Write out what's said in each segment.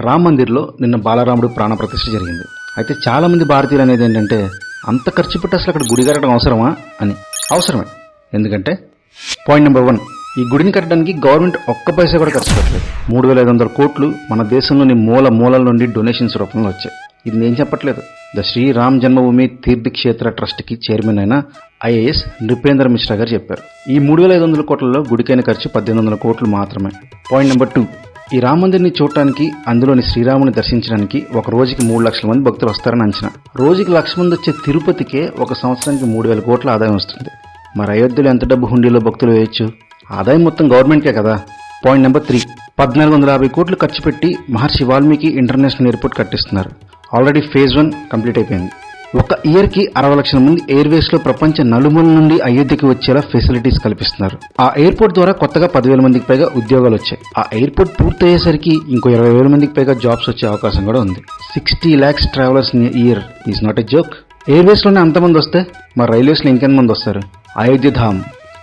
రామ్ మందిర్లో నిన్న బాలరాముడు ప్రాణప్రతిష్ఠ జరిగింది. అయితే చాలా మంది భారతీయులు అనేది ఏంటంటే అంత ఖర్చు పెట్టి అసలు అక్కడ గుడి కట్టడం అవసరమా అని. అవసరమే. ఎందుకంటే పాయింట్ నెంబర్ 1, ఈ గుడిని కట్టడానికి గవర్నమెంట్ ఒక్క పైసా కూడా ఖర్చు పెట్టలేదు. 3,500 కోట్లు మన దేశంలోని మూలల నుండి డొనేషన్స్ రూపంలో వచ్చాయి. ఇది నేను చెప్పట్లేదు. The Sriram Janmabhoomi Teerthkshetra ట్రస్ట్కి chairman అయిన ఐఏఎస్ నృపేంద్ర మిశ్రా గారు చెప్పారు. ఈ 3,500 కోట్లలో గుడికైన ఖర్చు 1,800 కోట్లు మాత్రమే. పాయింట్ నెంబర్ 2, ఈ రామ మందిర్ని చూడటానికి, అందులోని శ్రీరాముని దర్శించడానికి ఒక రోజుకి 3 లక్షల మంది భక్తులు వస్తారని అంచనా. రోజుకి 1,00,000 మంది వచ్చే తిరుపతికే ఒక సంవత్సరానికి 3,000 కోట్ల ఆదాయం వస్తుంది. మరి అయోధ్యలో ఎంత డబ్బు హుండీలో భక్తులు వేయొచ్చు? ఆదాయం మొత్తం గవర్నమెంట్కే కదా. పాయింట్ నెంబర్ 3, 1,450 కోట్లు ఖర్చు పెట్టి మహర్షి వాల్మీకి ఇంటర్నేషనల్ ఎయిర్పోర్ట్ కట్టిస్తున్నారు. ఆల్రెడీ ఫేజ్ 1 కంప్లీట్ అయిపోయింది. ఒక ఇయర్కి 60 లక్షల మంది ఎయిర్వేస్లో ప్రపంచ నలుమూల నుండి అయోధ్యకి వచ్చేలా ఫెసిలిటీస్ కల్పిస్తున్నారు. ఆ ఎయిర్పోర్ట్ ద్వారా కొత్తగా 10,000 మందికి పైగా ఉద్యోగాలు వచ్చాయి. ఆ ఎయిర్పోర్ట్ పూర్తయ్యేసరికి ఇంకో 20,000 మందికి పైగా జాబ్స్ వచ్చే అవకాశం కూడా ఉంది. 60 lakhs travellers in year is not a joke. ఎయిర్వేస్లోనే అంతమంది వస్తే మరి రైల్వేస్లో ఇంకెంతమంది వస్తారు?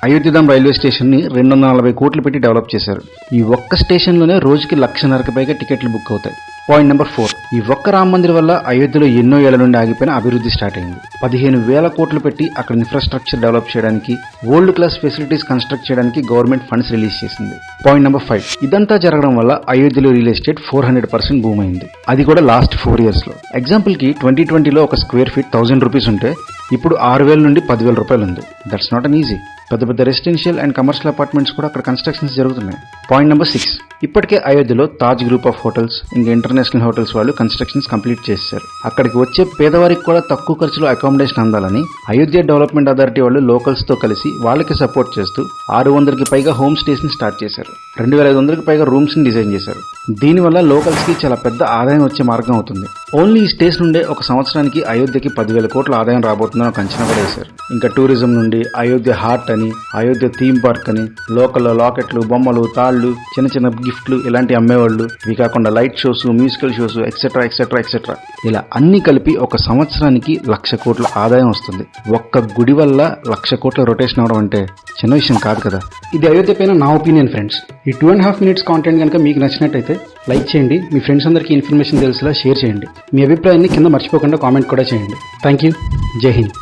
అయోధ్యధామ్ రైల్వే స్టేషన్ని 240 కోట్లు పెట్టి డెవలప్ చేశారు. ఈ ఒక్క స్టేషన్లోనే రోజుకి 1,50,000కి పైగా టికెట్లు బుక్ అవుతాయి. పాయింట్ నెంబర్ 4, ఈ ఒక్క రామ మందిర్ వల్ల అయోధ్యలో ఎన్నో ఏళ్ల నుండి ఆగిపోయిన అభివృద్ధి స్టార్ట్ అయింది. 15,000 కోట్లు పెట్టి అక్కడ ఇన్ఫ్రాస్ట్రక్చర్ డెవలప్ చేయడానికి, వరల్డ్ క్లాస్ ఫెసిలిటీస్ కన్స్ట్రక్ట్ చేయడానికి గవర్నమెంట్ ఫండ్స్ రిలీజ్ చేసింది. పాయింట్ నెంబర్ 5, ఇదంతా జరగడం వల్ల అయోధ్యలో రియల్ ఎస్టేట్ 400% బూమ్ అయింది. అది కూడా లాస్ట్ 4 yearsలో. ఎగ్జాంపుల్కి 2020లో ఒక స్క్వేర్ ఫీట్ 1,000 రూపీస్ ఉంటే ఇప్పుడు 6,000 నుండి 10,000 రూపాయలు ఉంది. That's not an easy. పెద్ద రెసిడెన్షియల్ అండ్ కమర్షియల్ అపార్ట్మెంట్స్ కూడా అక్కడ కన్స్ట్రక్షన్స్ జరుగుతున్నాయి. పాయింట్ నెంబర్ 6, ఇప్పటికే అయోధ్యలో తాజ్ గ్రూప్ ఆఫ్ హోటల్స్, ఇంకా ఇంటర్నేషనల్ హోటల్స్ వాళ్ళు కన్స్ట్రక్షన్స్ కంప్లీట్ చేశారు. అక్కడికి వచ్చే పేదవారికి కూడా తక్కువ ఖర్చులో అకామిడేషన్ అందాలని అయోధ్య డెవలప్మెంట్ అథారిటీ వాళ్ళు లోకల్స్తో కలిసి వాళ్ళకి సపోర్ట్ చేస్తూ 600కి పైగా హోమ్ స్టేస్ని స్టార్ట్ చేశారు. 2,500కి పైగా రూమ్స్ని డిజైన్ చేశారు. దీనివల్ల లోకల్స్కి చాలా పెద్ద ఆదాయం వచ్చే మార్గం అవుతుంది. ఓన్లీ ఈ స్టేస్ నుండే ఒక సంవత్సరానికి అయోధ్యకి 10,000 కోట్ల ఆదాయం రాబోతుందని ఒక అంచనా కూడా వేశారు. ఇంకా టూరిజం నుండి అయోధ్య హార్ట్ అని, అయోధ్య థీమ్ పార్క్ అని, లోకల్లో లాకెట్లు, బొమ్మలు, తాళ్లు, చిన్న గిఫ్ట్లు ఇలాంటి అమ్మేవాళ్ళు, ఇవి కాకుండా light shows, musical shows, etcetera ఇలా అన్ని కలిపి ఒక సంవత్సరానికి 1,00,000 కోట్ల ఆదాయం వస్తుంది. ఒక్క గుడి వల్ల 1,00,000 కోట్ల రొటేషన్ అవడం అంటే చిన్న విషయం కాదు కదా. ఇది అయోధ్య పైన నా ఒపీనియన్ ఫ్రెండ్స్. ఈ 2.5 minutes కాంటెంట్ కనుక మీకు నచ్చినట్టయితే లైక్ చేయండి, మీ ఫ్రెండ్స్ అందరికీ ఇన్ఫర్మేషన్ తెలిసేలా షేర్ చేయండి. మీ అభిప్రాయాన్ని కింద మర్చిపోకుండా కామెంట్ కూడా చేయండి. Thank you. జై హింద్.